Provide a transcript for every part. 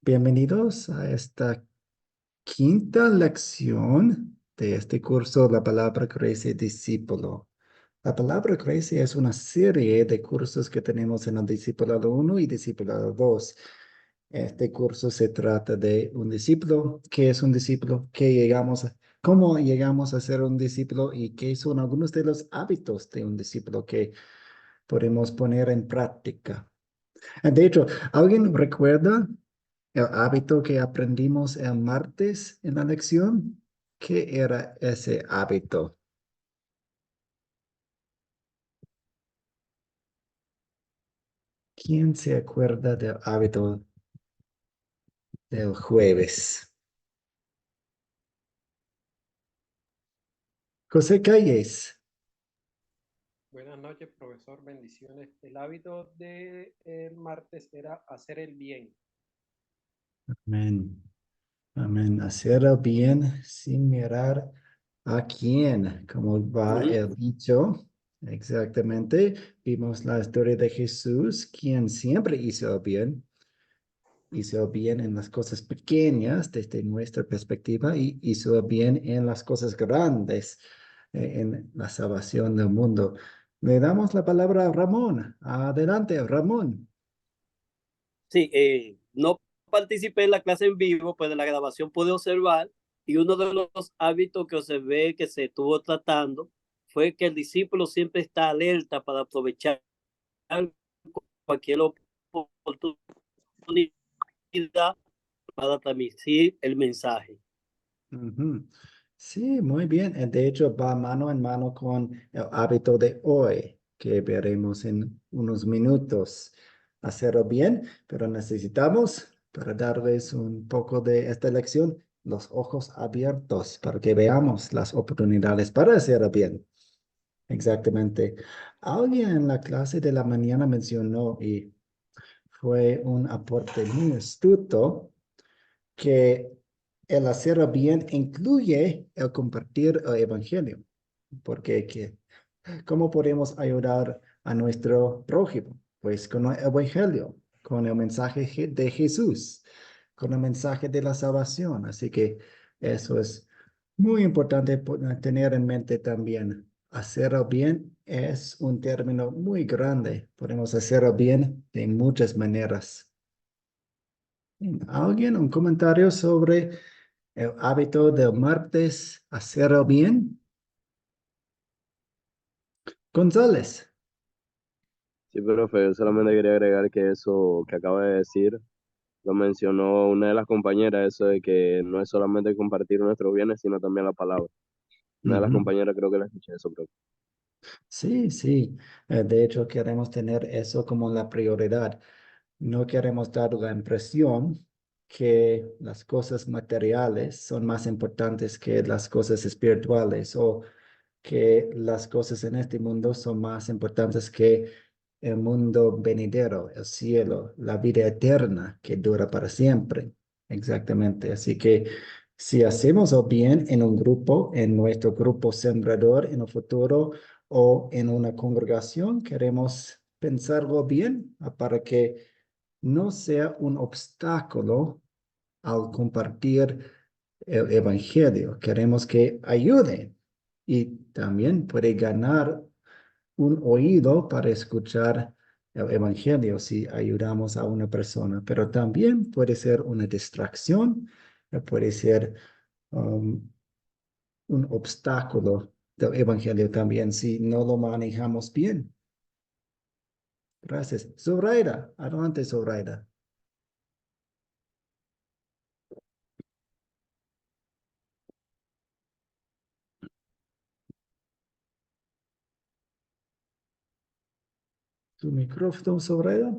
Bienvenidos a esta quinta lección de este curso, La Palabra Crece Discípulo. La Palabra Crece es una serie de cursos que tenemos en el Discipulado 1 y Discipulado 2. Este curso se trata de un discípulo. ¿Qué es un discípulo? ¿Cómo llegamos a ser un discípulo? ¿Y qué son algunos de los hábitos de un discípulo que podemos poner en práctica? De hecho, ¿alguien recuerda el hábito que aprendimos el martes en la lección? ¿Qué era ese hábito? ¿Quién se acuerda del hábito del jueves? José Calles. Buenas noches, profesor. Bendiciones. El hábito de martes era hacer el bien. Amén. Amén. Hacer el bien sin mirar a quién, como va el dicho. Exactamente. Vimos la historia de Jesús, quien siempre hizo bien en las cosas pequeñas desde nuestra perspectiva y hizo bien en las cosas grandes, en la salvación del mundo. Le damos la palabra a Ramón. Adelante, Ramón. Sí, no participé en la clase en vivo, pues de la grabación pude observar y uno de los hábitos que observé que se estuvo tratando fue que el discípulo siempre está alerta para aprovechar cualquier oportunidad para transmitir el mensaje. Ujú. Sí, muy bien. De hecho, va mano en mano con el hábito de hoy, que veremos en unos minutos. Hacerlo bien, pero necesitamos, para darles un poco de esta lección, los ojos abiertos para que veamos las oportunidades para hacerlo bien. Exactamente. Alguien en la clase de la mañana mencionó, y fue un aporte muy astuto, que el hacer bien incluye el compartir el evangelio, porque ¿cómo podemos ayudar a nuestro prójimo? Pues con el evangelio, con el mensaje de Jesús, con el mensaje de la salvación. Así que eso es muy importante tener en mente también. Hacer el bien es un término muy grande. Podemos hacer el bien de muchas maneras. ¿Alguien un comentario sobre el hábito del martes, hacer el bien? González. Sí, profe, yo solamente quería agregar que eso que acaba de decir lo mencionó una de las compañeras, eso de que no es solamente compartir nuestros bienes, sino también la palabra. Una de las Ujú. compañeras creo que la escuché eso, profe. Sí, sí. De hecho, queremos tener eso como la prioridad. No queremos dar la impresión que las cosas materiales son más importantes que las cosas espirituales o que las cosas en este mundo son más importantes que el mundo venidero, el cielo, la vida eterna que dura para siempre. Exactamente. Así que si hacemos el bien en un grupo, en nuestro grupo sembrador en el futuro o en una congregación, queremos pensarlo bien para que no sea un obstáculo al compartir el evangelio. Queremos que ayude y también puede ganar un oído para escuchar el evangelio si ayudamos a una persona, pero también puede ser una distracción, puede ser um, un obstáculo del evangelio también si no lo manejamos bien. Gracias. Zoraida, adelante, Zoraida. Tu micrófono, Zoraida.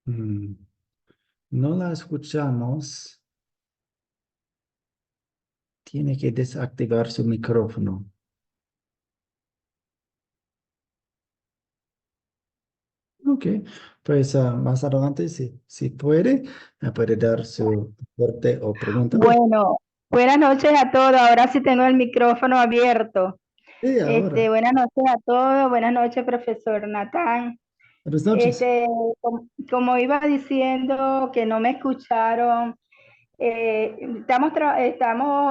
No la escuchamos. Tiene que desactivar su micrófono. Ok, pues más adelante, si puede, me puede dar su aporte o pregunta. Bueno, buenas noches a todos. Ahora sí tengo el micrófono abierto. Sí, ahora. Buenas noches a todos. Buenas noches, profesor Natán. Buenas noches. Como iba diciendo que no me escucharon, estamos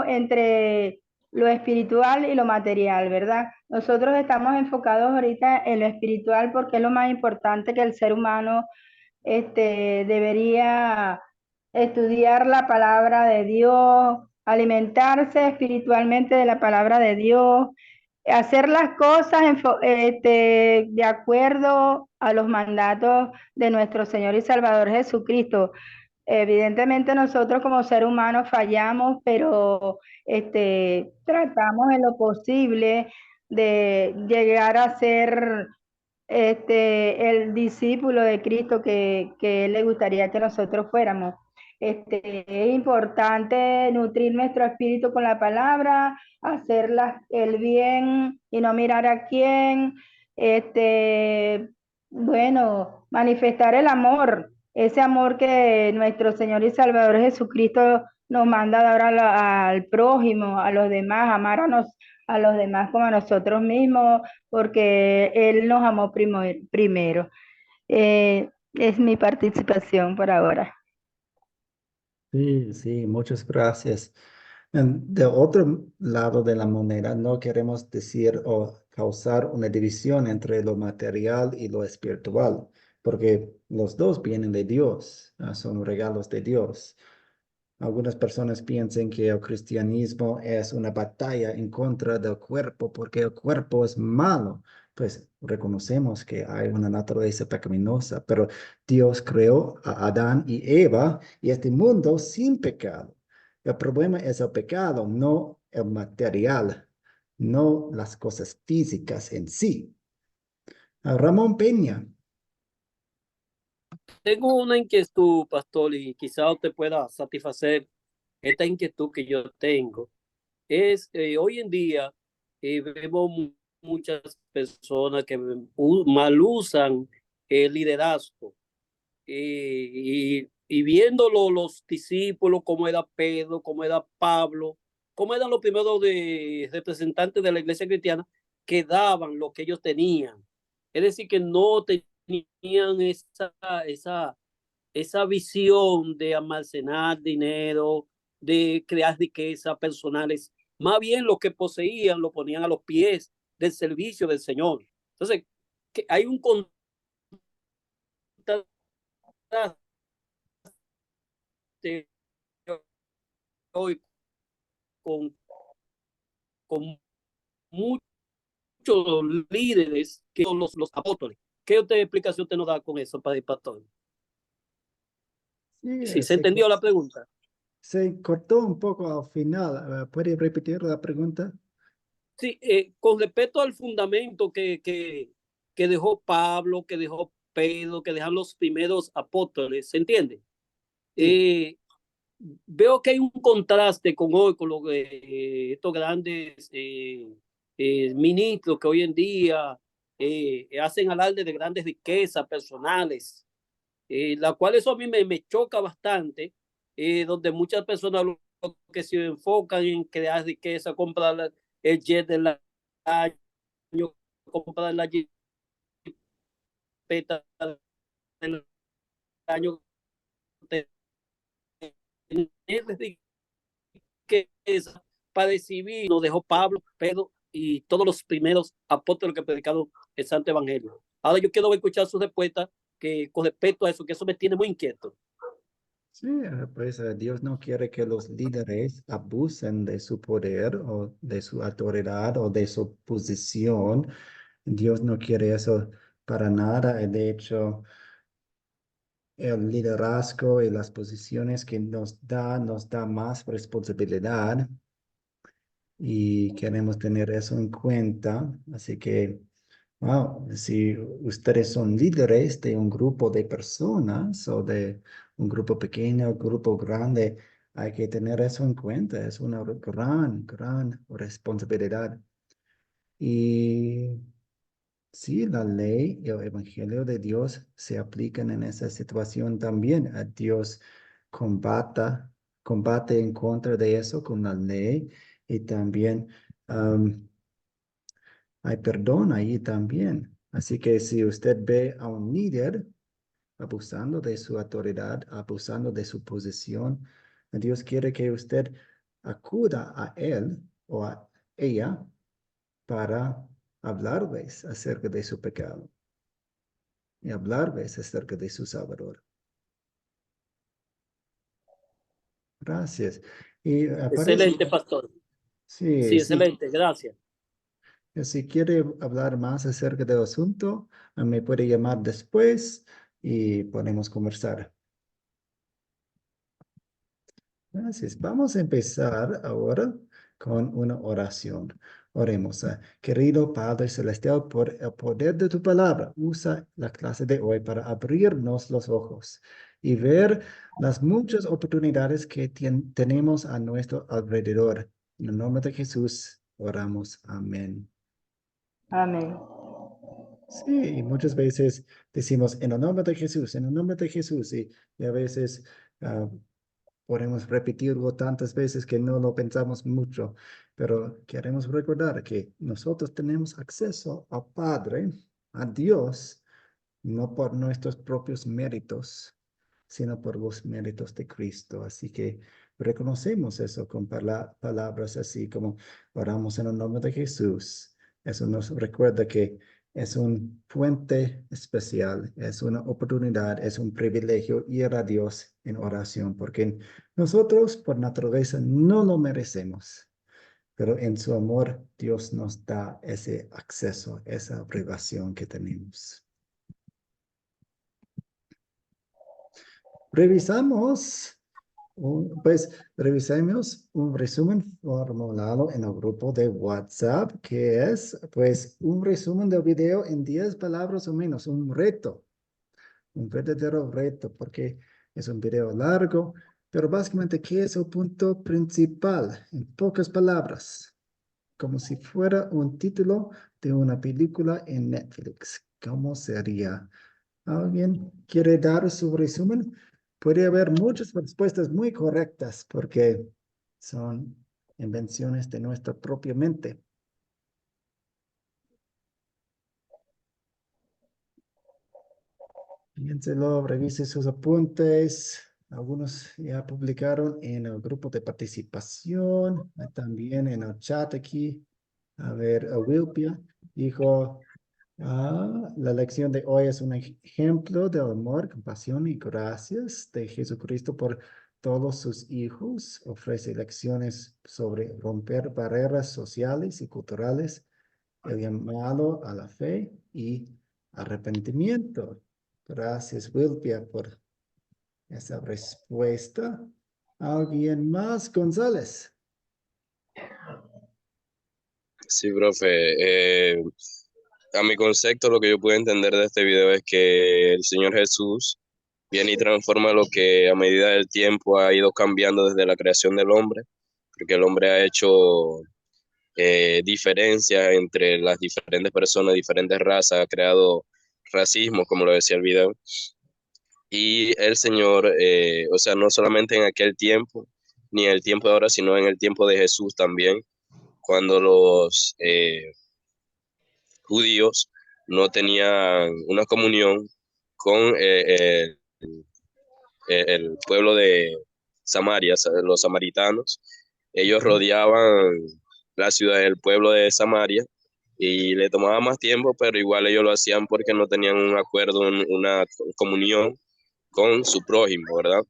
entre lo espiritual y lo material, ¿verdad? Nosotros estamos enfocados ahorita en lo espiritual porque es lo más importante que el ser humano debería estudiar la palabra de Dios, alimentarse espiritualmente de la palabra de Dios, hacer las cosas de acuerdo a los mandatos de nuestro Señor y Salvador Jesucristo. Evidentemente nosotros como seres humanos fallamos, pero tratamos en lo posible de llegar a ser el discípulo de Cristo que él le gustaría que nosotros fuéramos. Es importante nutrir nuestro espíritu con la palabra, hacer el bien y no mirar a quién. Bueno, manifestar el amor, ese amor que nuestro Señor y Salvador Jesucristo nos manda a dar al prójimo, a los demás, a los demás como a nosotros mismos, porque Él nos amó primero. Es mi participación por ahora. Sí, sí, muchas gracias. De otro lado de la moneda, no queremos decir o causar una división entre lo material y lo espiritual, porque los dos vienen de Dios, son regalos de Dios. Algunas personas piensan que el cristianismo es una batalla en contra del cuerpo porque el cuerpo es malo. Pues reconocemos que hay una naturaleza pecaminosa, pero Dios creó a Adán y Eva y este mundo sin pecado. El problema es el pecado, no el material, no las cosas físicas en sí. Ramón Peña. Tengo una inquietud, pastor, y quizá usted pueda satisfacer esta inquietud que yo tengo. Hoy en día vemos muchas personas que mal usan el liderazgo y viéndolo los discípulos, como era Pedro, como era Pablo, como eran los primeros representantes de la iglesia cristiana, que daban lo que ellos tenían. Es decir, que no tenían esa visión de almacenar dinero, de crear riquezas personales. Más bien lo que poseían lo ponían a los pies del servicio del Señor. Entonces, que hay un contraste hoy con, con muchos líderes que son los apóstoles. ¿Qué explicación usted nos da con eso, Padre Pastor? Sí, Si se entendió la pregunta. se cortó un poco al final. ¿Puede repetir la pregunta? Sí, con respecto al fundamento que dejó Pablo, que dejó Pedro, que dejan los primeros apóstoles, ¿se entiende? Sí. Veo que hay un contraste con hoy, con estos grandes ministros que hoy en día hacen alarde de grandes riquezas personales, la cual eso a mí me choca bastante, donde muchas personas lo que se enfocan en crear riqueza, comprar el jet del año, comprar la jipeta del año, tener riqueza para recibir, nos dejó Pablo, Pedro y todos los primeros apóstoles que predicaron el Santo Evangelio. Ahora yo quiero escuchar su respuesta que con respecto a eso, que eso me tiene muy inquieto. Sí, pues Dios no quiere que los líderes abusen de su poder o de su autoridad o de su posición. Dios no quiere eso para nada. De hecho, el liderazgo y las posiciones que nos da más responsabilidad y queremos tener eso en cuenta. Así que, wow, si ustedes son líderes de un grupo de personas o de un grupo pequeño, grupo grande, hay que tener eso en cuenta. Es una gran responsabilidad. Y sí, la ley y el evangelio de Dios se aplican en esa situación también. A Dios combate en contra de eso con la ley y también hay perdón ahí también. Así que si usted ve a un líder abusando de su autoridad, abusando de su posición, Dios quiere que usted acuda a él o a ella para hablarles acerca de su pecado y hablarles acerca de su Salvador. Gracias. Y aparece, Excelente, pastor. Sí, sí, excelente, gracias. si quiere hablar más acerca del asunto, me puede llamar después y podemos conversar. Gracias. Vamos a empezar ahora con una oración. Oremos. Querido Padre Celestial, por el poder de tu palabra, usa la clase de hoy para abrirnos los ojos y ver las muchas oportunidades que tenemos a nuestro alrededor. En el nombre de Jesús, oramos. Amén. Amén. Sí, y muchas veces decimos en el nombre de Jesús, en el nombre de Jesús, y a veces ah, podemos repetirlo tantas veces que no lo pensamos mucho, pero queremos recordar que nosotros tenemos acceso al Padre, a Dios, no por nuestros propios méritos, sino por los méritos de Cristo. Así que reconocemos eso con palabras así como oramos en el nombre de Jesús. Eso nos recuerda que es un puente especial, es una oportunidad, es un privilegio ir a Dios en oración, porque nosotros por naturaleza no lo merecemos, pero en su amor Dios nos da ese acceso, esa privación que tenemos. Revisamos revisemos un resumen formulado en el grupo de WhatsApp, que es, un resumen del video en 10 palabras o menos, un reto, un verdadero reto, porque es un video largo, pero básicamente, ¿qué es el punto principal? En pocas palabras, como si fuera un título de una película en Netflix. ¿Cómo sería? ¿Alguien quiere dar su resumen? Puede haber muchas respuestas muy correctas porque son invenciones de nuestra propia mente. Piénselo, revise sus apuntes. Algunos ya publicaron en el grupo de participación, también en el chat aquí. A ver, Wilpia dijo, la lección de hoy es un ejemplo de amor, compasión y gracias de Jesucristo por todos sus hijos. Ofrece lecciones sobre romper barreras sociales y culturales, el llamado a la fe y arrepentimiento. Gracias, Wilpia, por esa respuesta. ¿Alguien más, González? Sí, profe. A mi concepto, lo que yo puedo entender de este video es que el Señor Jesús viene y transforma lo que a medida del tiempo ha ido cambiando desde la creación del hombre, porque el hombre ha hecho diferencias entre las diferentes personas, diferentes razas, ha creado racismo, como lo decía el video. Y el Señor, o sea, no solamente en aquel tiempo, ni en el tiempo de ahora, sino en el tiempo de Jesús también, cuando los judíos no tenían una comunión con el pueblo de Samaria, los samaritanos. Ellos rodeaban la ciudad del pueblo de Samaria y le tomaba más tiempo, pero igual ellos lo hacían porque no tenían un acuerdo, una comunión con su prójimo, ¿verdad?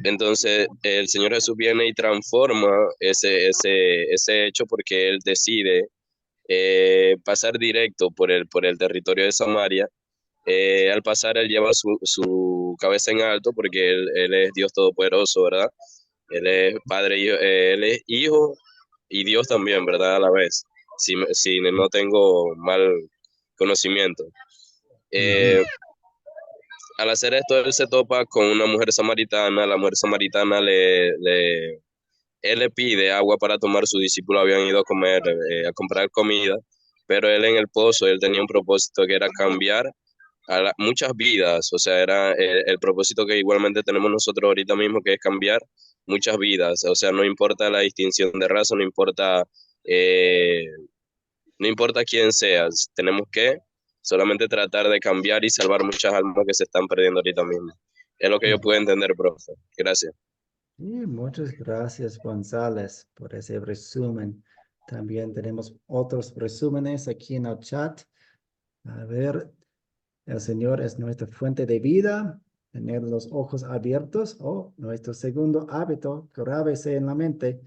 Entonces el Señor Jesús viene y transforma ese hecho porque Él decide pasar directo por el territorio de Samaria. Al pasar, Él lleva su cabeza en alto porque él es Dios Todopoderoso, ¿verdad? Él es Padre, Él es Hijo y Dios también, ¿verdad? A la vez, si no tengo mal conocimiento. Al hacer esto, él se topa con una mujer samaritana. La mujer samaritana él le pide agua para tomar. Sus discípulos habían ido a comer, a comprar comida, pero él en el pozo, él tenía un propósito que era cambiar muchas vidas. O sea, era el propósito que igualmente tenemos nosotros ahorita mismo, que es cambiar muchas vidas. O sea, no importa la distinción de raza, no importa No importa quién seas, tenemos que solamente tratar de cambiar y salvar muchas almas que se están perdiendo ahorita mismo. Es lo que yo puedo entender, profe. Gracias. Y muchas gracias, González, por ese resumen. También tenemos otros resúmenes aquí en el chat. A ver, el Señor es nuestra fuente de vida. Tener los ojos abiertos. Oh, nuestro segundo hábito, grábese en la mente,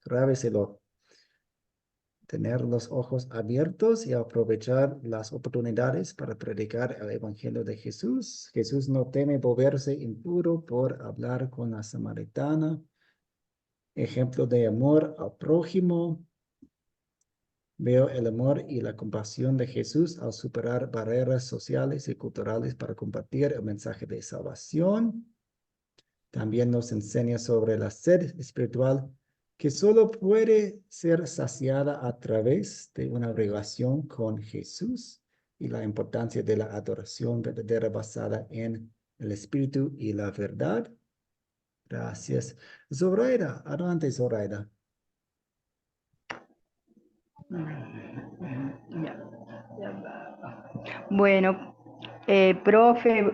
grábeselo. Tener los ojos abiertos y aprovechar las oportunidades para predicar el Evangelio de Jesús. Jesús no teme volverse impuro por hablar con la samaritana. Ejemplo de amor al prójimo. Veo el amor y la compasión de Jesús al superar barreras sociales y culturales para compartir el mensaje de salvación. También nos enseña sobre la sed espiritual que solo puede ser saciada a través de una relación con Jesús y la importancia de la adoración verdadera basada en el Espíritu y la verdad. Gracias. Zoraida, adelante, Zoraida. Bueno, profe,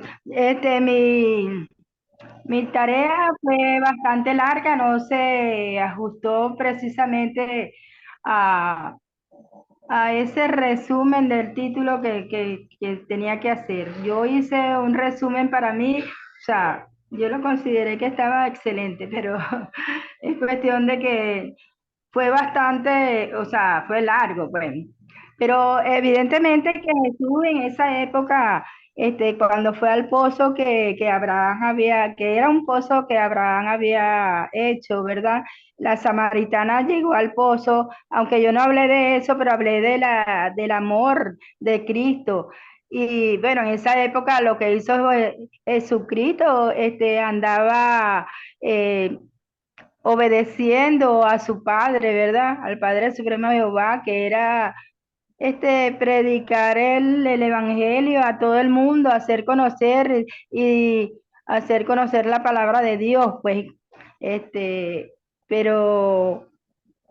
mi tarea fue bastante larga, no se ajustó precisamente a, a ese resumen del título que tenía que hacer. Yo hice un resumen para mí, o sea, yo lo consideré que estaba excelente, pero es cuestión de que fue bastante, o sea, fue largo, pues. Pero evidentemente que Jesús en esa época, cuando fue al pozo que Abraham había, que era un pozo que Abraham había hecho, ¿verdad? La samaritana llegó al pozo, aunque yo no hablé de eso, pero hablé del amor de Cristo. Y bueno, en esa época lo que hizo Jesucristo, andaba obedeciendo a su Padre, ¿verdad? Al Padre Supremo Jehová, que era predicar el Evangelio a todo el mundo, hacer conocer y hacer conocer la palabra de Dios, pues, este, pero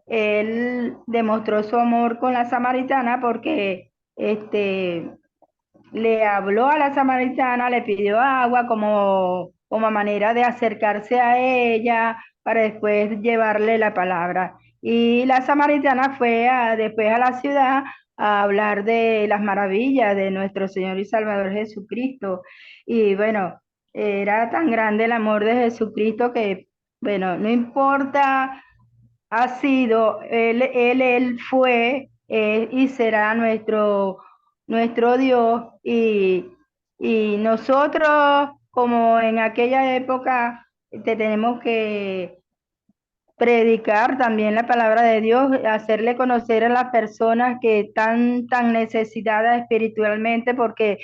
él demostró su amor con la samaritana porque, le habló a la samaritana, le pidió agua como manera de acercarse a ella para después llevarle la palabra. Y la samaritana fue después a la ciudad a hablar de las maravillas de nuestro Señor y Salvador Jesucristo. Y bueno, era tan grande el amor de Jesucristo que, bueno, no importa, ha sido, él fue y será nuestro Dios y nosotros como en aquella época tenemos que predicar también la palabra de Dios, hacerle conocer a las personas que están tan necesitadas espiritualmente porque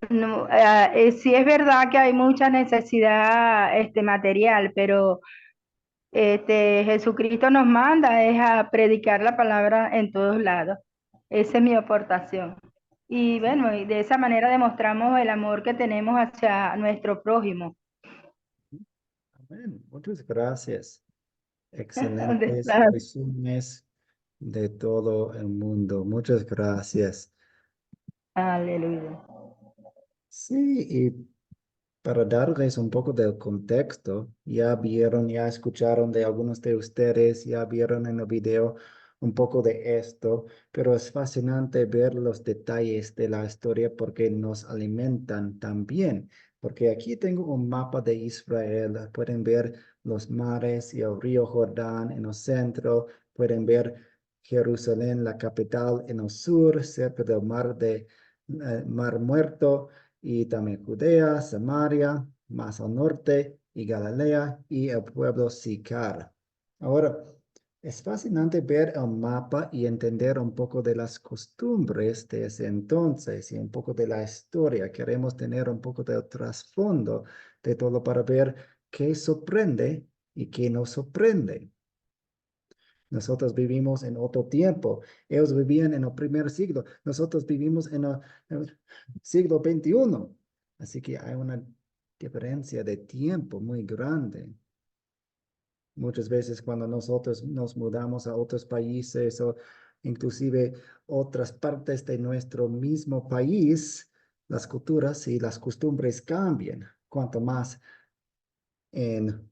no, sí es verdad que hay mucha necesidad material, pero Jesucristo nos manda es a predicar la palabra en todos lados. Esa es mi aportación. Y bueno, y de esa manera demostramos el amor que tenemos hacia nuestro prójimo. Amén. Muchas gracias. Excelentes resúmenes de todo el mundo. Muchas gracias. Aleluya. Sí, y para darles un poco del contexto, ya vieron, ya escucharon de algunos de ustedes, ya vieron en el video un poco de esto, pero es fascinante ver los detalles de la historia porque nos alimentan también. Porque aquí tengo un mapa de Israel, pueden ver los mares y el río Jordán en el centro, pueden ver Jerusalén, la capital, en el sur, cerca del Mar Muerto y también Judea, Samaria, más al norte, y Galilea, y el pueblo Sicar. Ahora, es fascinante ver el mapa y entender un poco de las costumbres de ese entonces y un poco de la historia. Queremos tener un poco del trasfondo de todo para ver qué sorprende y qué nos sorprende. Nosotros vivimos en otro tiempo. Ellos vivían en el primer siglo. Nosotros vivimos en el siglo XXI. Así que hay una diferencia de tiempo muy grande. Muchas veces cuando nosotros nos mudamos a otros países o inclusive otras partes de nuestro mismo país, las culturas y las costumbres cambian, cuanto más en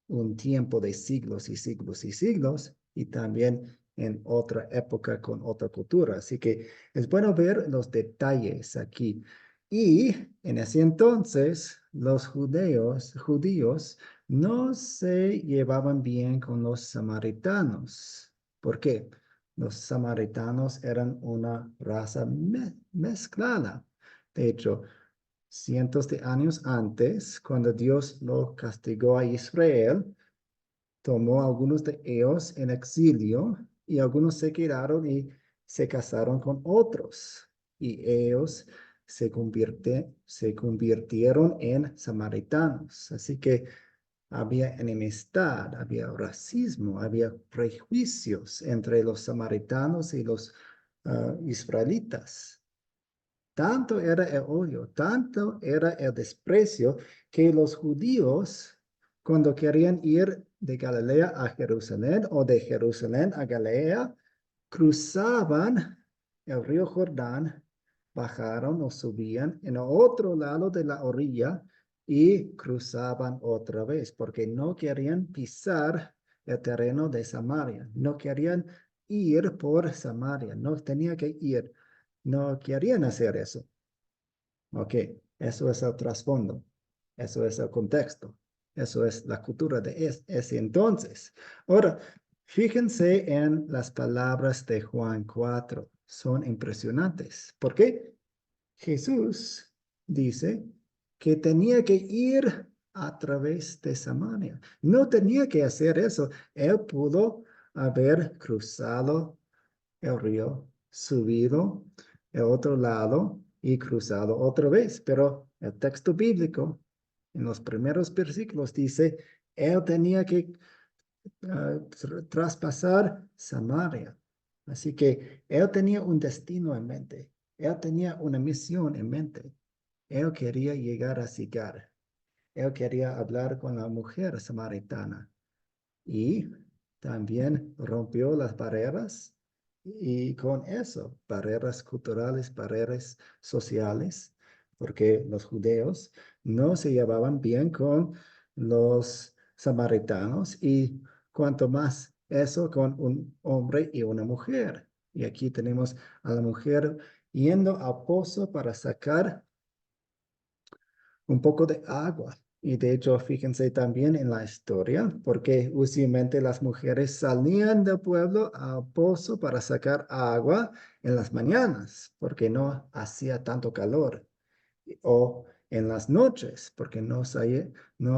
un tiempo de siglos y siglos y siglos, y también en otra época con otra cultura. Así que es bueno ver los detalles aquí. Y en ese entonces, los judíos no se llevaban bien con los samaritanos. ¿Por qué? Los samaritanos eran una raza mezclada. De hecho, cientos de años antes, cuando Dios lo castigó a Israel, tomó a algunos de ellos en exilio y algunos se quedaron y se casaron con otros. Y ellos se convirtieron en samaritanos. Así que había enemistad, había racismo, había prejuicios entre los samaritanos y los israelitas. Tanto era el odio, tanto era el desprecio que los judíos, cuando querían ir de Galilea a Jerusalén o de Jerusalén a Galilea, cruzaban el río Jordán, bajaron o subían en el otro lado de la orilla y cruzaban otra vez, porque no querían pisar el terreno de Samaria, no querían ir por Samaria, no tenía que ir. No querían hacer eso. Ok, eso es el trasfondo. Eso es el contexto. Eso es la cultura de ese entonces. Ahora, fíjense en las palabras de Juan 4. Son impresionantes. ¿Por qué? Jesús dice que tenía que ir a través de Samaria. No tenía que hacer eso. Él pudo haber cruzado el río, subido el otro lado y cruzado otra vez. Pero el texto bíblico en los primeros versículos dice, él tenía que traspasar Samaria. Así que él tenía un destino en mente. Él tenía una misión en mente. Él quería llegar a Sigar. Él quería hablar con la mujer samaritana. Y también rompió las barreras y con eso, barreras culturales, barreras sociales, porque los judíos no se llevaban bien con los samaritanos y cuanto más eso con un hombre y una mujer. Y aquí tenemos a la mujer yendo al pozo para sacar un poco de agua. Y de hecho, fíjense también en la historia, porque usualmente las mujeres salían del pueblo al pozo para sacar agua en las mañanas, porque no hacía tanto calor, o en las noches, porque no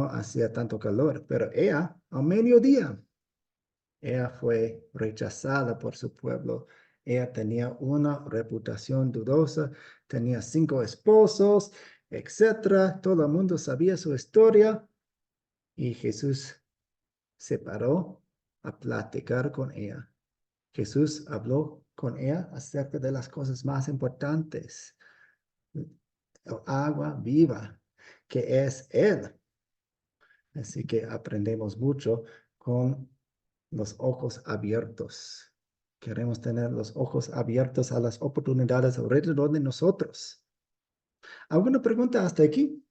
hacía tanto calor. Pero ella, al mediodía, ella fue rechazada por su pueblo. Ella tenía una reputación dudosa, tenía 5 esposos, etcétera. Todo el mundo sabía su historia y Jesús se paró a platicar con ella. Jesús habló con ella acerca de las cosas más importantes. El agua viva, que es Él. Así que aprendemos mucho con los ojos abiertos. Queremos tener los ojos abiertos a las oportunidades alrededor de nosotros. ¿Alguna pregunta hasta aquí?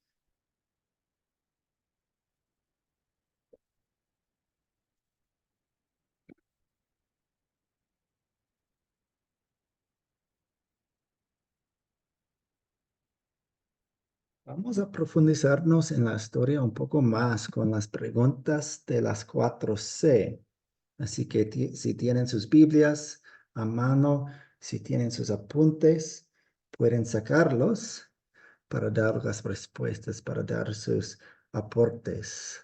Vamos a profundizarnos en la historia un poco más con las preguntas de las 4C. Así que si tienen sus Biblias a mano, si tienen sus apuntes, pueden sacarlos para dar las respuestas, para dar sus aportes.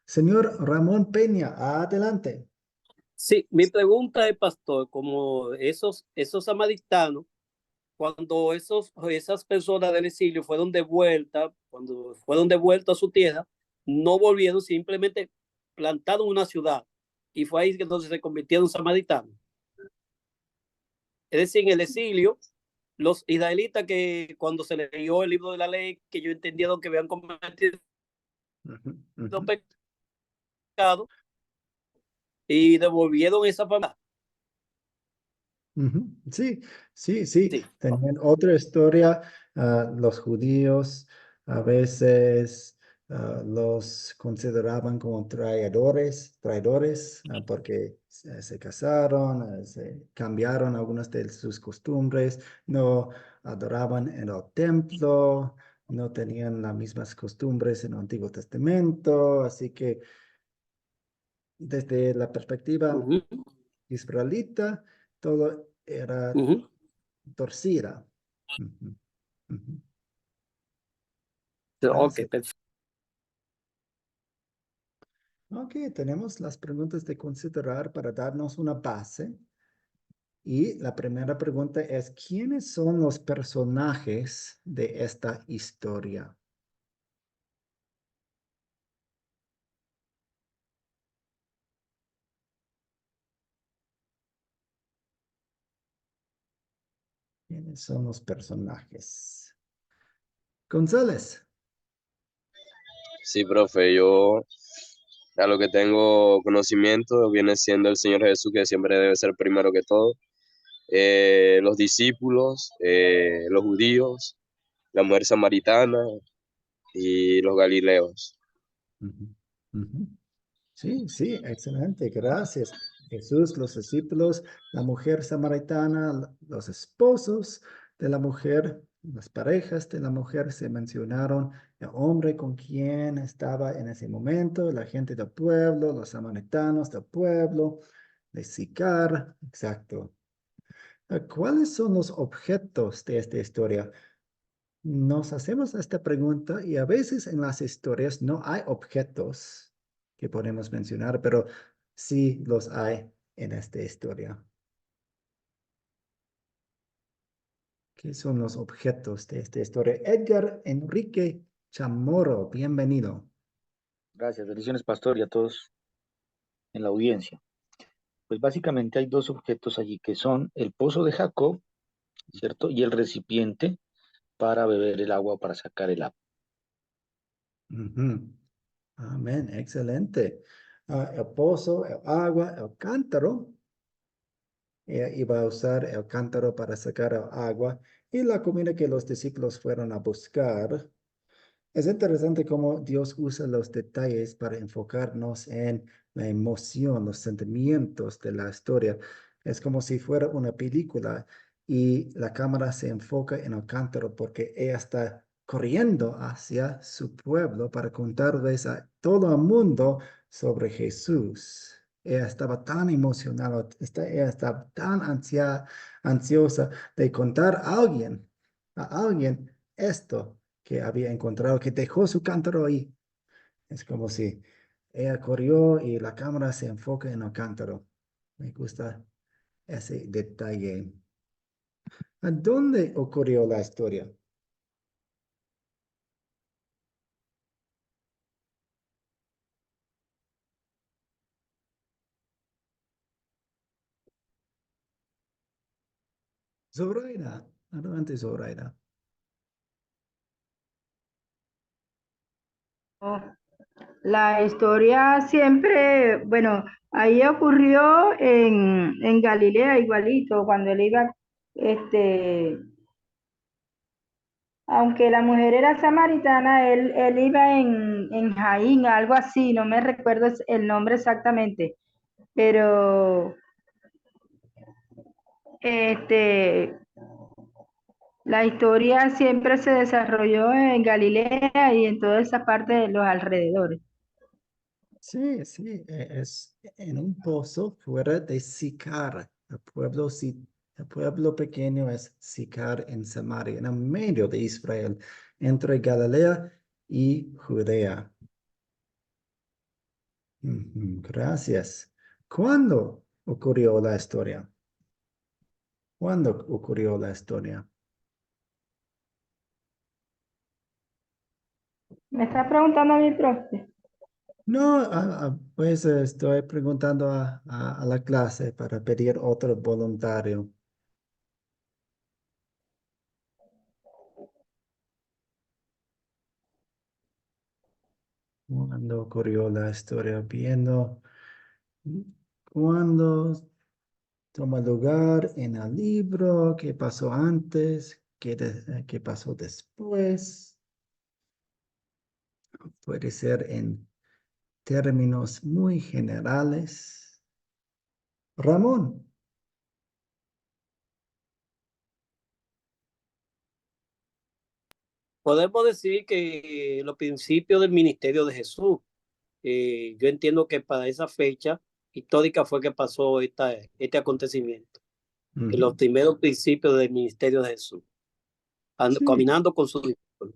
Señor Ramón Peña, adelante. Sí, mi pregunta es, pastor, como esos samaritanos, cuando esas personas del exilio fueron devueltas, cuando fueron devueltos a su tierra, no volvieron, simplemente plantaron una ciudad y fue ahí que entonces se convirtieron en samaritanos. Es decir, en el exilio, los israelitas que cuando se leyó el libro de la ley, que yo entendieron que habían cometido pecados y devolvieron esa familia. Ujú. Sí, sí, sí. Sí. Tenían otra historia. Los judíos a veces los consideraban como traidores, porque se casaron, se cambiaron algunas de sus costumbres, no adoraban en el templo, no tenían las mismas costumbres en el Antiguo Testamento, así que desde la perspectiva Ujú, israelita, todo era ujú. torcida. Ujú, ujú. Ok, Gracias. perfecto. Ok, tenemos las preguntas de considerar para darnos una base. Y la primera pregunta es, ¿quiénes son los personajes de esta historia? ¿Quiénes son los personajes? González. Sí, profe, yo a lo que tengo conocimiento viene siendo el Señor Jesús, que siempre debe ser primero que todo. Los discípulos, los judíos, la mujer samaritana y los galileos. Ujú, ujú. Sí, sí, excelente, gracias. Jesús, los discípulos, la mujer samaritana, los esposos de la mujer, las parejas de la mujer se mencionaron, el hombre con quien estaba en ese momento, la gente del pueblo, los samaritanos del pueblo, de Sicar, exacto. ¿Cuáles son los objetos de esta historia? Nos hacemos esta pregunta y a veces en las historias no hay objetos que podemos mencionar, pero sí los hay en esta historia. ¿Qué son los objetos de esta historia? Edgar Enrique Chamorro, bienvenido. Gracias, bendiciones, pastor, y a todos en la audiencia. Pues básicamente hay dos objetos allí que son el pozo de Jacob, ¿cierto? Y el recipiente para beber el agua, para sacar el agua. Ujú. Amén, excelente. El pozo, el agua, el cántaro. Ella iba a usar el cántaro para sacar el agua y la comida que los discípulos fueron a buscar. Es interesante cómo Dios usa los detalles para enfocarnos en la emoción, los sentimientos de la historia. Es como si fuera una película y la cámara se enfoca en el cántaro porque ella está corriendo hacia su pueblo para contarles a todo el mundo sobre Jesús. Ella estaba tan emocionada, ella estaba tan ansiosa de contar a alguien esto que había encontrado, que dejó su cántaro ahí. Es como si ella corrió y la cámara se enfoca en el cántaro. Me gusta ese detalle. ¿A dónde ocurrió la historia? Zoraida. Adelante, Zoraida. La historia siempre, bueno, ahí ocurrió en Galilea igualito, cuando él iba, este, aunque la mujer era samaritana, él iba en Jaín, algo así, no me recuerdo el nombre exactamente, pero este, la historia siempre se desarrolló en Galilea y en toda esa parte de los alrededores. Sí, sí, es en un pozo fuera de Sicar. El pueblo pequeño es Sicar en Samaria, en el medio de Israel, entre Galilea y Judea. Ujú, gracias. ¿Cuándo ocurrió la historia? ¿Cuándo ocurrió la historia? ¿Me estás preguntando a mi profe? No, pues estoy preguntando a la clase para pedir otro voluntario. ¿Cuándo ocurrió la historia? Viendo cuándo. toma lugar en el libro, qué pasó antes, qué pasó después. Puede ser en términos muy generales. Ramón. Podemos decir que los principios del ministerio de Jesús, yo entiendo que para esa fecha histórica fue que pasó este acontecimiento, en los Ujú. primeros principios del ministerio de Jesús, Sí, caminando con sus discípulos.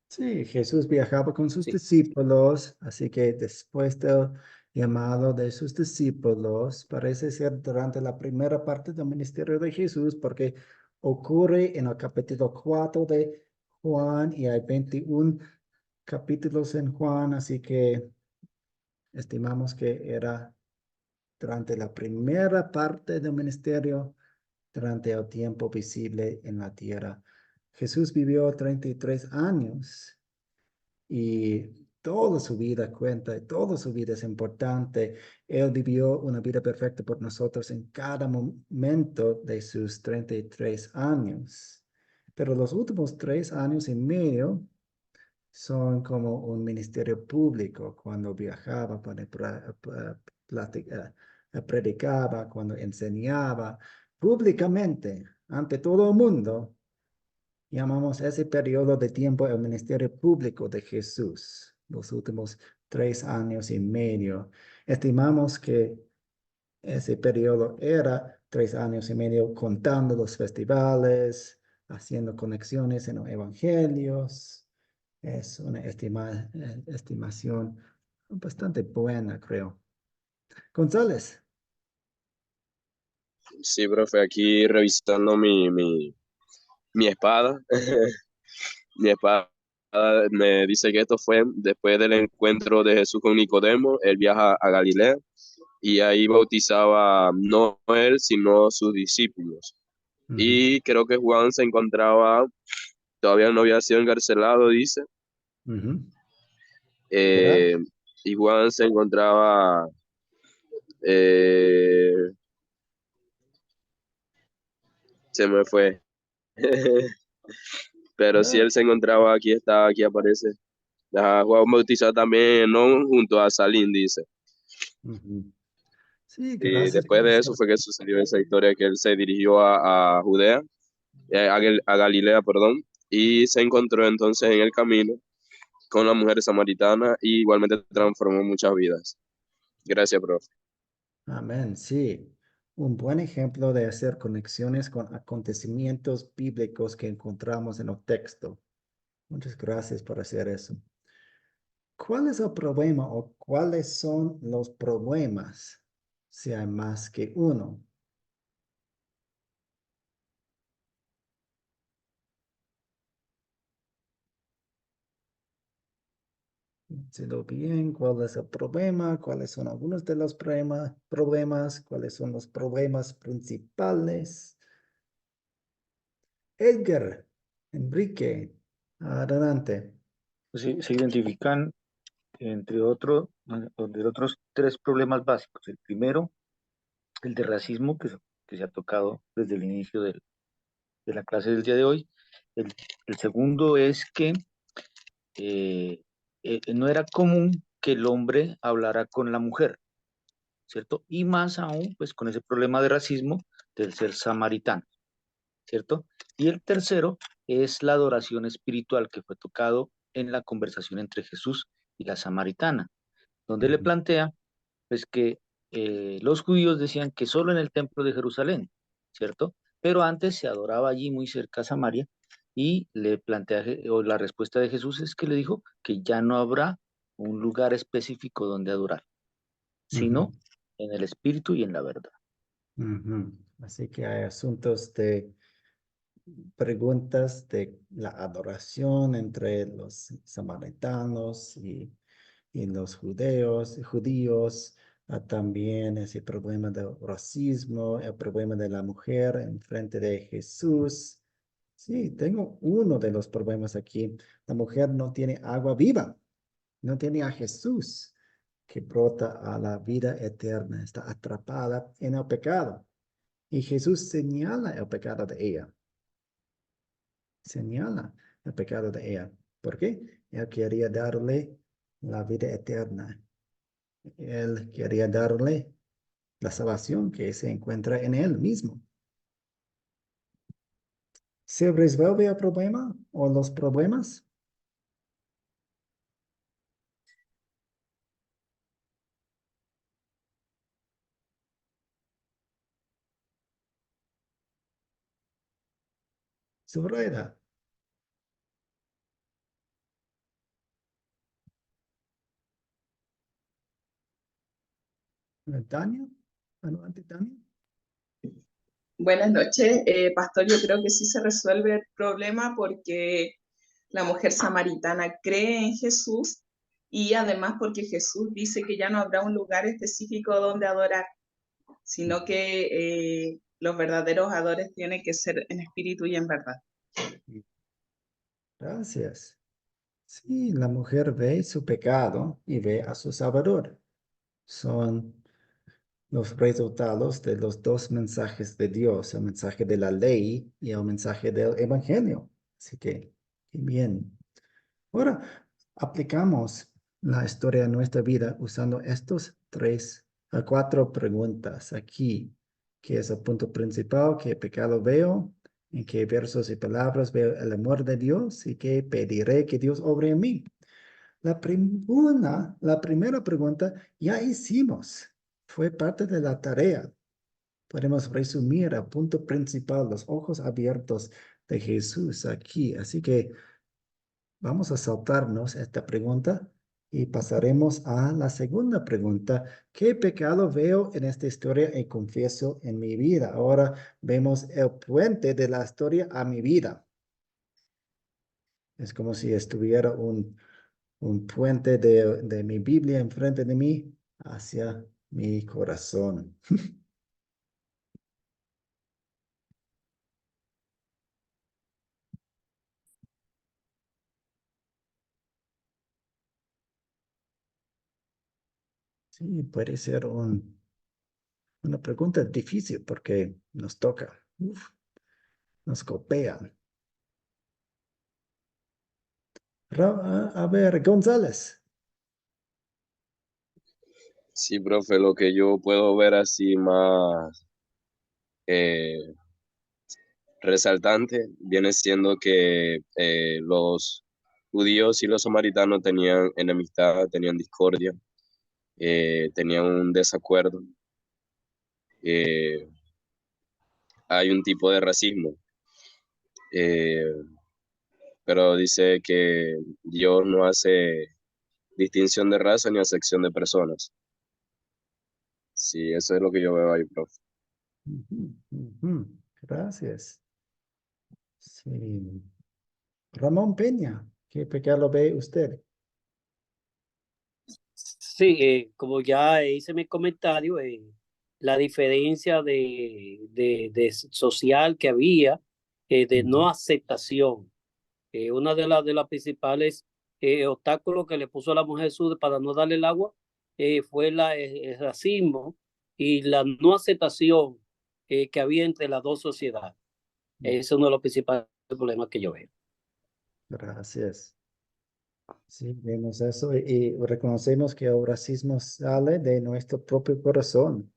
sí, Jesús viajaba con sus Sí. discípulos, así que después del llamado de sus discípulos, parece ser durante la primera parte del ministerio de Jesús, porque ocurre en el capítulo 4 de Juan y hay 21 capítulos en Juan, así que estimamos que era durante la primera parte del ministerio, durante el tiempo visible en la tierra. Jesús vivió 33 años y toda su vida cuenta, y toda su vida es importante. Él vivió una vida perfecta por nosotros en cada momento de sus 33 años. Pero los últimos 3 años y medio son como un ministerio público, cuando viajaba, cuando predicaba, cuando enseñaba públicamente ante todo el mundo. Llamamos ese periodo de tiempo el ministerio público de Jesús, los últimos 3 años y medio. Estimamos que ese periodo era 3 años y medio contando los festivales, haciendo conexiones en los evangelios. Es una estimación bastante buena, creo. González. Sí, profe, aquí revisando mi espada. Mi espada me dice que esto fue después del encuentro de Jesús con Nicodemo. Él viaja a Galilea y ahí bautizaba no él, sino sus discípulos. Ujú, Y creo que Juan se encontraba, todavía no había sido encarcelado, dice. ujú. ¿Verdad? eh, y Juan se encontraba, eh, se me fue, pero si ¿Verdad? él se encontraba, aquí está, aquí aparece. Juan bautizado también, no junto a Salín, dice. Ujú. Sí, Y gracias después por de estar. eso fue que sucedió esa historia que él se dirigió a Judea, a Galilea, perdón, y se encontró entonces en el camino con la mujer samaritana y igualmente transformó muchas vidas. Gracias, profe. Amén, sí. Un buen ejemplo de hacer conexiones con acontecimientos bíblicos que encontramos en el texto. Muchas gracias por hacer eso. ¿Cuál es el problema o cuáles son los problemas si hay más que uno? Piénselo bien, ¿cuál es el problema? ¿Cuáles son algunos de los problemas? ¿Cuáles son los problemas principales? Edgar, Enrique, adelante. Pues se identifican, entre otros, tres problemas básicos. El primero, el de racismo, que se ha tocado desde el inicio de la clase del día de hoy. El segundo es que eh, no era común que el hombre hablara con la mujer, ¿cierto? Y más aún, pues con ese problema de racismo del ser samaritano, ¿cierto? Y el tercero es la adoración espiritual que fue tocado en la conversación entre Jesús y la samaritana, donde le Ujú, plantea, pues que los judíos decían que solo en el templo de Jerusalén, ¿cierto? Pero antes se adoraba allí muy cerca a Samaria y le plantea, o la respuesta de Jesús es que le dijo que ya no habrá un lugar específico donde adorar, ujú, sino en el espíritu y en la verdad. ujú. Así que hay asuntos de preguntas de la adoración entre los samaritanos y los judíos, también ese problema del racismo, el problema de la mujer en frente de Jesús. Sí, tengo uno de los problemas aquí. La mujer no tiene agua viva, no tiene a Jesús que brota a la vida eterna, está atrapada en el pecado. Y Jesús señala el pecado de ella. Señala el pecado de ella. ¿Por qué? Él quería darle la vida eterna. Él quería darle la salvación que se encuentra en él mismo. ¿Se resuelve el problema o los problemas? Subraya. Tania, adelante, Tania. Buenas noches, pastor. Yo creo que sí se resuelve el problema porque la mujer samaritana cree en Jesús y además porque Jesús dice que ya no habrá un lugar específico donde adorar, sino que los verdaderos adores tienen que ser en espíritu y en verdad. Gracias. Sí, la mujer ve su pecado y ve a su Salvador. Son los resultados de los dos mensajes de Dios, el mensaje de la ley y el mensaje del Evangelio. Así que, qué bien. Ahora, aplicamos la historia de nuestra vida usando estos cuatro preguntas aquí, que es el punto principal, qué pecado veo, en qué versos y palabras veo el amor de Dios y qué pediré que Dios obre en mí. La primera pregunta ya hicimos, fue parte de la tarea. Podemos resumir el punto principal, los ojos abiertos de Jesús aquí. Así que vamos a saltarnos esta pregunta y pasaremos a la segunda pregunta. ¿Qué pecado veo en esta historia y confieso en mi vida? Ahora vemos el puente de la historia a mi vida. Es como si estuviera un puente de mi Biblia enfrente de mí hacia mi corazón. Sí, puede ser una pregunta difícil porque nos toca, nos golpea. A ver, González. Sí, profe, lo que yo puedo ver así más eh, resaltante viene siendo que los judíos y los samaritanos tenían enemistad, tenían discordia, tenían un desacuerdo. eh, Hay un tipo de racismo, eh, pero dice que Dios no hace distinción de raza ni acepción de personas. Sí, eso es lo que yo veo ahí, profe. Gracias. Sí. Ramón Peña, ¿qué pecado ve usted? Sí, como ya hice mi comentario, la diferencia de social que había, de no aceptación. Una de las principales obstáculos que le puso a la mujer Jesús para no darle el agua fue el racismo y la no aceptación que había entre las dos sociedades. Ese es uno de los principales problemas que yo veo. Gracias. Sí, vemos eso y reconocemos que el racismo sale de nuestro propio corazón,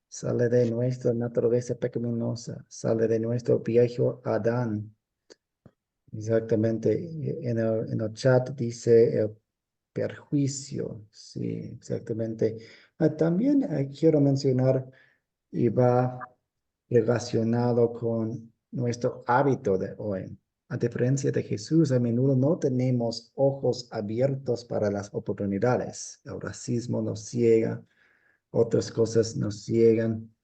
sale de nuestra naturaleza pecaminosa, sale de nuestro viejo Adán. Exactamente. En el chat dice el perjuicio. Sí, exactamente. También quiero mencionar y va relacionado con nuestro hábito de hoy. A diferencia de Jesús, a menudo no tenemos ojos abiertos para las oportunidades. El racismo nos ciega, otras cosas nos ciegan.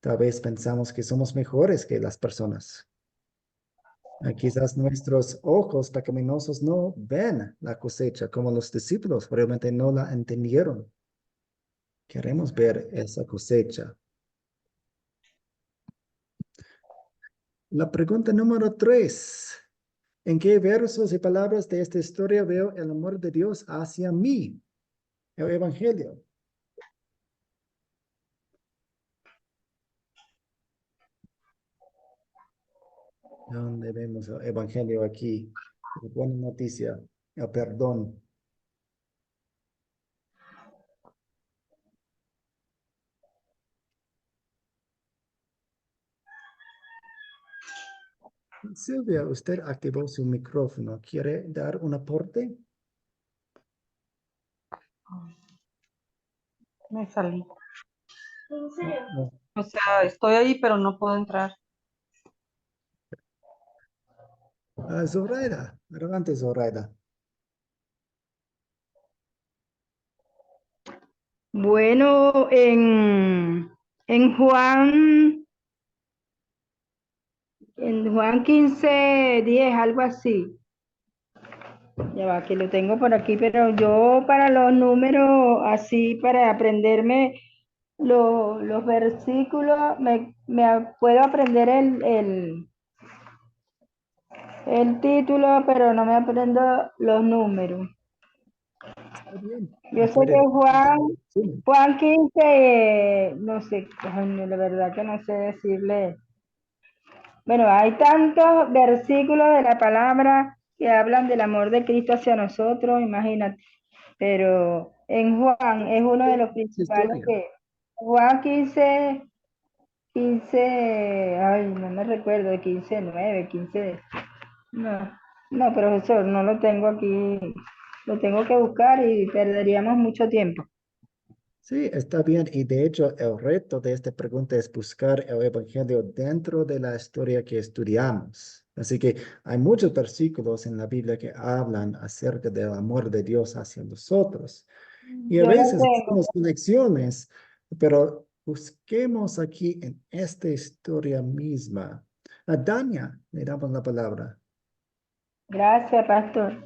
Tal vez pensamos que somos mejores que las personas. Quizás nuestros ojos pecaminosos no ven la cosecha como los discípulos realmente no la entendieron. Queremos ver esa cosecha. La pregunta número 3. ¿En qué versos y palabras de esta historia veo el amor de Dios hacia mí? El Evangelio. ¿Dónde vemos el evangelio aquí? Buena noticia, el perdón. Silvia, usted activó su micrófono. ¿Quiere dar un aporte? Me salí. No. O sea, estoy ahí, pero no puedo entrar. Zoraida, adelante, Zoraida. Bueno, en Juan 15:10, algo así. Ya va, que lo tengo por aquí, pero yo para los números, así para aprenderme los versículos, puedo aprender el título, pero no me aprendo los números. Está bien. Yo sé Puede que sí. Juan 15, no sé, ay, no, la verdad que no sé decirle. Bueno, hay tantos versículos de la palabra que hablan del amor de Cristo hacia nosotros, imagínate. Pero en Juan es uno de los principales Historia. que Juan 15, ay, no me recuerdo, 15:9, 15, no, no, profesor, no lo tengo aquí, lo tengo que buscar y perderíamos mucho tiempo. Sí, está bien. Y de hecho, el reto de esta pregunta es buscar el evangelio dentro de la historia que estudiamos. Así que hay muchos versículos en la Biblia que hablan acerca del amor de Dios hacia nosotros. Y a Yo lo veces tengo. hacemos conexiones, pero busquemos aquí en esta historia misma. A Dania le damos la palabra. Gracias, pastor.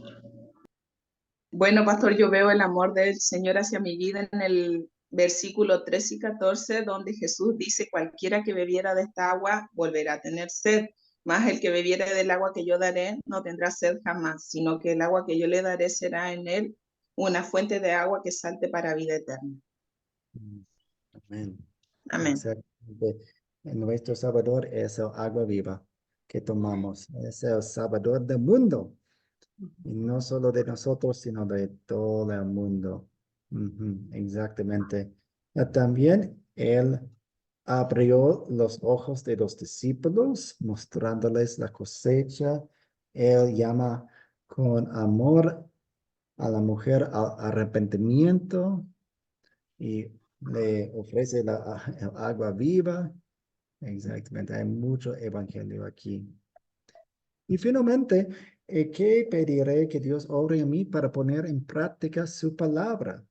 Bueno, pastor, yo veo el amor del Señor hacia mi vida en el versículo 13 y 14, donde Jesús dice, cualquiera que bebiera de esta agua volverá a tener sed, mas el que bebiere del agua que yo daré no tendrá sed jamás, sino que el agua que yo le daré será en él una fuente de agua que salte para vida eterna. Amén. Amén. Exactamente. Nuestro Salvador es el agua viva que tomamos. Es el Salvador del mundo. Y no solo de nosotros, sino de todo el mundo. Exactamente. También Él abrió los ojos de los discípulos, mostrándoles la cosecha. Él llama con amor a la mujer al arrepentimiento y le ofrece el agua viva. Exactamente, hay mucho evangelio aquí. Y finalmente, ¿qué pediré que Dios obre en mí para poner en práctica su palabra?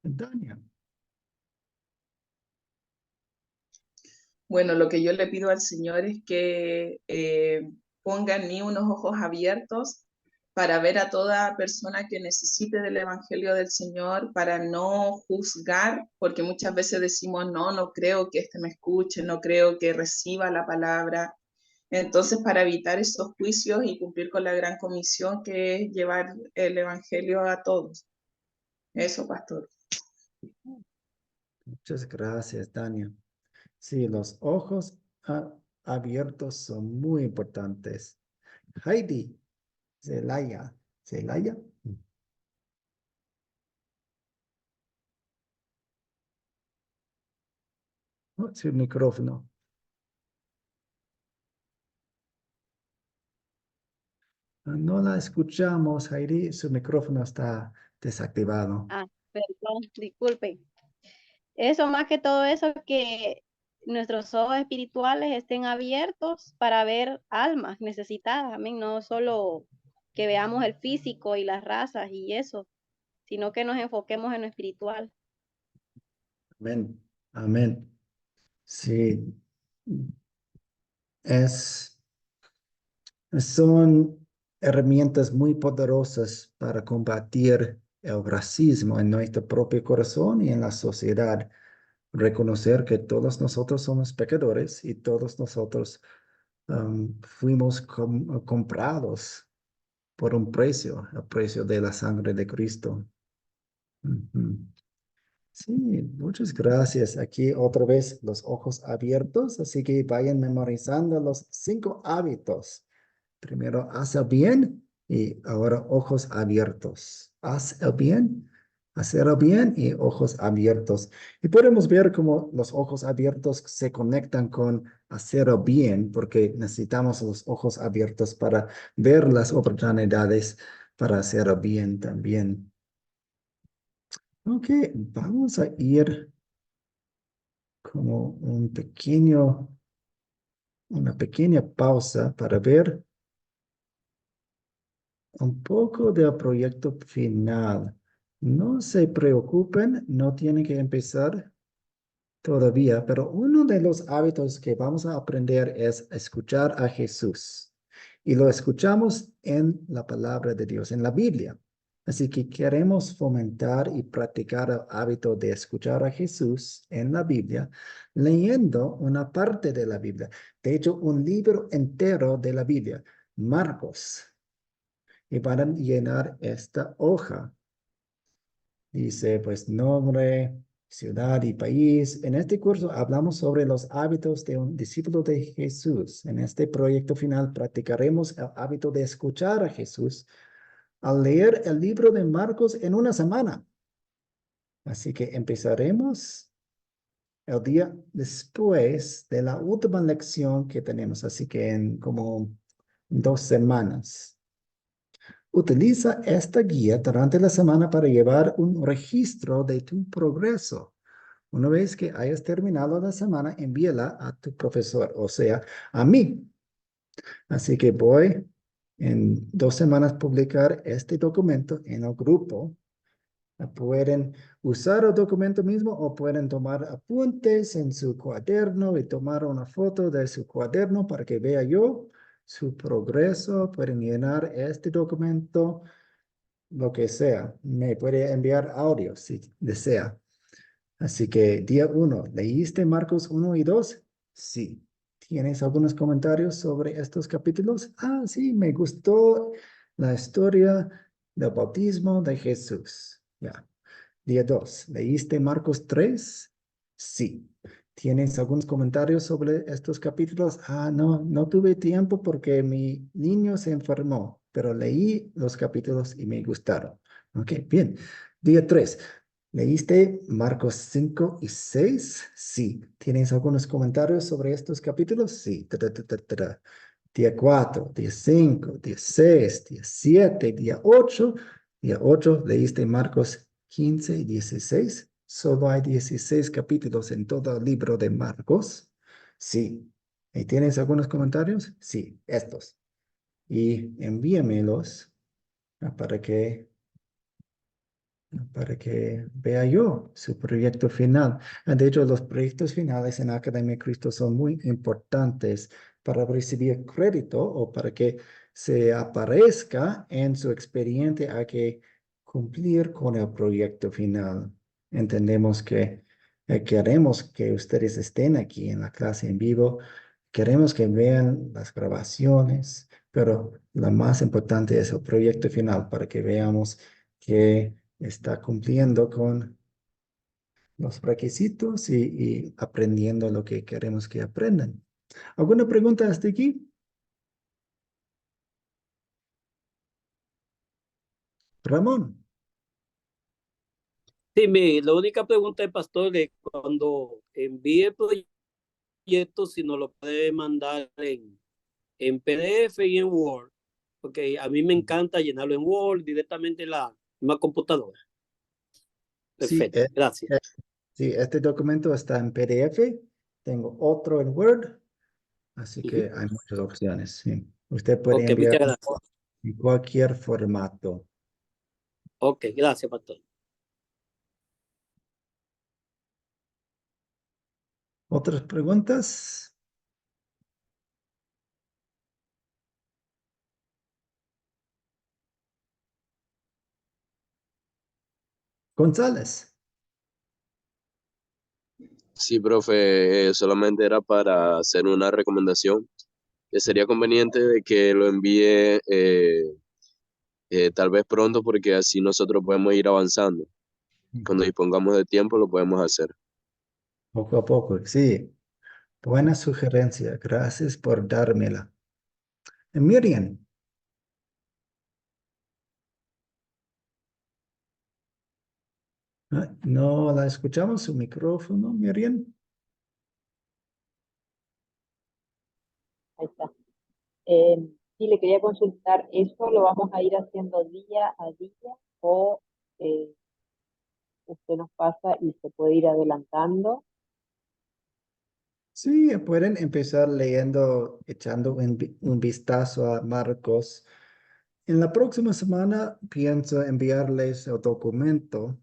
Daniel. Bueno, lo que yo le pido al Señor es que ponga en mí unos ojos abiertos para ver a toda persona que necesite del Evangelio del Señor, para no juzgar, porque muchas veces decimos, no, no creo que este me escuche, no creo que reciba la palabra. Entonces, para evitar esos juicios y cumplir con la gran comisión que es llevar el Evangelio a todos. Eso, pastor. Muchas gracias, Daniel. Sí, los ojos abiertos son muy importantes. Heidi, Zelaya, Zelaya. Oh, su micrófono. No la escuchamos, Heidi. Su micrófono está desactivado. Ah, perdón, disculpe. Eso más que todo eso, que nuestros ojos espirituales estén abiertos para ver almas necesitadas, amén, no solo que veamos el físico y las razas y eso, sino que nos enfoquemos en lo espiritual. Amén. Amén. Sí. Son herramientas muy poderosas para combatir el racismo en nuestro propio corazón y en la sociedad. Reconocer que todos nosotros somos pecadores y todos nosotros fuimos comprados por un precio, el precio de la sangre de Cristo. Ujú. Sí, muchas gracias. Aquí otra vez los ojos abiertos, así que vayan memorizando los 5 hábitos. Primero, haz el bien y ahora ojos abiertos. Haz el bien, hacer el bien y ojos abiertos. Y podemos ver cómo los ojos abiertos se conectan con hacer el bien, porque necesitamos los ojos abiertos para ver las oportunidades para hacer el bien también. Ok, vamos a ir como una pequeña pausa para ver un poco del proyecto final. No se preocupen, no tienen que empezar todavía, pero uno de los hábitos que vamos a aprender es escuchar a Jesús. Y lo escuchamos en la palabra de Dios, en la Biblia. Así que queremos fomentar y practicar el hábito de escuchar a Jesús en la Biblia, leyendo una parte de la Biblia. De hecho, un libro entero de la Biblia, Marcos. Y van a llenar esta hoja. Dice, pues, nombre, ciudad y país. En este curso hablamos sobre los hábitos de un discípulo de Jesús. En este proyecto final practicaremos el hábito de escuchar a Jesús al leer el libro de Marcos en una semana. Así que empezaremos el día después de la última lección que tenemos. Así que en como 2 semanas. Utiliza esta guía durante la semana para llevar un registro de tu progreso. Una vez que hayas terminado la semana, envíala a tu profesor, o sea, a mí. Así que voy en 2 semanas publicar este documento en el grupo. Pueden usar el documento mismo o pueden tomar apuntes en su cuaderno y tomar una foto de su cuaderno para que vea yo su progreso. Pueden llenar este documento, lo que sea. Me puede enviar audio si desea. Así que día 1, ¿leíste Marcos 1 y 2? Sí. ¿Tienes algunos comentarios sobre estos capítulos? Ah, sí, me gustó la historia del bautismo de Jesús. Ya. Día 2, ¿leíste Marcos 3? Sí. ¿Tienes algunos comentarios sobre estos capítulos? Ah, no tuve tiempo porque mi niño se enfermó, pero leí los capítulos y me gustaron. Ok, bien. Día 3, ¿leíste Marcos 5 y 6? Sí. ¿Tienes algunos comentarios sobre estos capítulos? Sí. Día 4, día 5, día 6, día 7, día 8. Día 8, ¿leíste Marcos 15 y 16? Solo hay 16 capítulos en todo el libro de Marcos. Sí. ¿Y tienes algunos comentarios? Sí, estos. Y envíamelos para que vea yo su proyecto final. De hecho, los proyectos finales en Academia Cristo son muy importantes para recibir crédito o para que se aparezca en su expediente. Hay que cumplir con el proyecto final. Entendemos que queremos que ustedes estén aquí en la clase en vivo. Queremos que vean las grabaciones, pero lo más importante es el proyecto final para que veamos que está cumpliendo con los requisitos y aprendiendo lo que queremos que aprendan. ¿Alguna pregunta hasta aquí? Ramón. Sí, la única pregunta, pastor, es cuando envíe el proyecto, si nos lo puede mandar en PDF y en Word, porque a mí me encanta llenarlo en Word directamente en la misma computadora. Sí, Perfecto, gracias. sí, este documento está en PDF. Tengo otro en Word, así que hay muchas opciones. Sí. Usted puede Ok, enviar muchas gracias. en cualquier formato. Ok, gracias, pastor. ¿Otras preguntas? González. Sí, profe, solamente era para hacer una recomendación sería conveniente de que lo envíe tal vez pronto, porque así nosotros podemos ir avanzando. Cuando dispongamos de tiempo lo podemos hacer. Poco a poco, sí. Buena sugerencia. Gracias por dármela. Miriam. No la escuchamos, su micrófono, Miriam. Ahí está. Sí, le quería consultar, ¿eso lo vamos a ir haciendo día a día o usted nos pasa y se puede ir adelantando? Sí, pueden empezar leyendo, echando un vistazo a Marcos. En la próxima semana pienso enviarles el documento,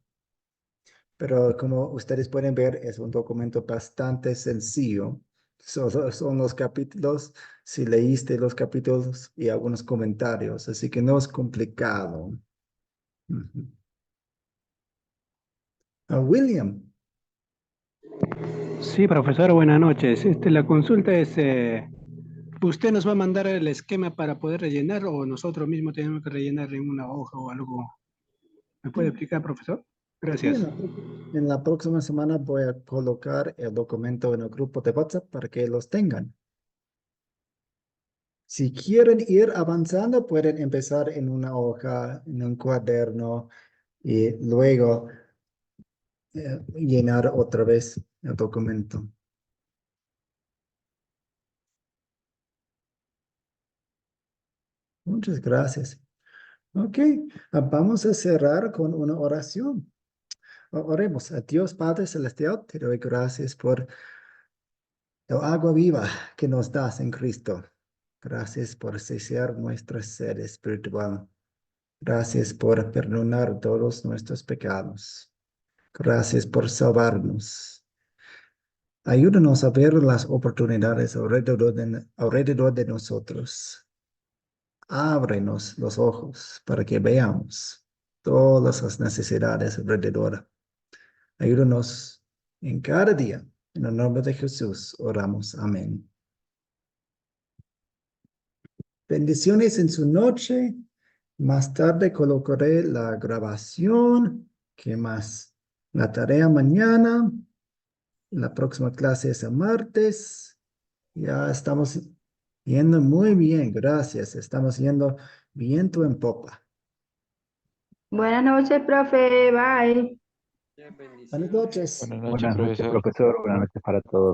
pero como ustedes pueden ver, es un documento bastante sencillo. Son los capítulos, si leíste los capítulos y algunos comentarios, así que no es complicado. Ujú. William. Sí, profesor, buenas noches. La consulta es, ¿usted nos va a mandar el esquema para poder rellenar o nosotros mismos tenemos que rellenar en una hoja o algo? ¿Me puede explicar, profesor? Sí, Gracias. en la próxima semana voy a colocar el documento en el grupo de WhatsApp para que los tengan. Si quieren ir avanzando, pueden empezar en una hoja, en un cuaderno y luego llenar otra vez el documento. Muchas gracias. Ok, vamos a cerrar con una oración. Oremos. A Dios Padre Celestial, te doy gracias por el agua viva que nos das en Cristo. Gracias por saciar nuestra sed espiritual. Gracias por perdonar todos nuestros pecados. Gracias por salvarnos. Ayúdanos a ver las oportunidades alrededor de nosotros. Ábrenos los ojos para que veamos todas las necesidades alrededor. Ayúdanos en cada día. En el nombre de Jesús oramos. Amén. Bendiciones en su noche. Más tarde colocaré la grabación. ¿Qué más? La tarea mañana. La próxima clase es el martes. Ya estamos yendo muy bien. Gracias. Estamos yendo viento en popa. Buenas noches, profe. Bye. Buenas noches. Buenas noches, profesor. Buenas noches para todos.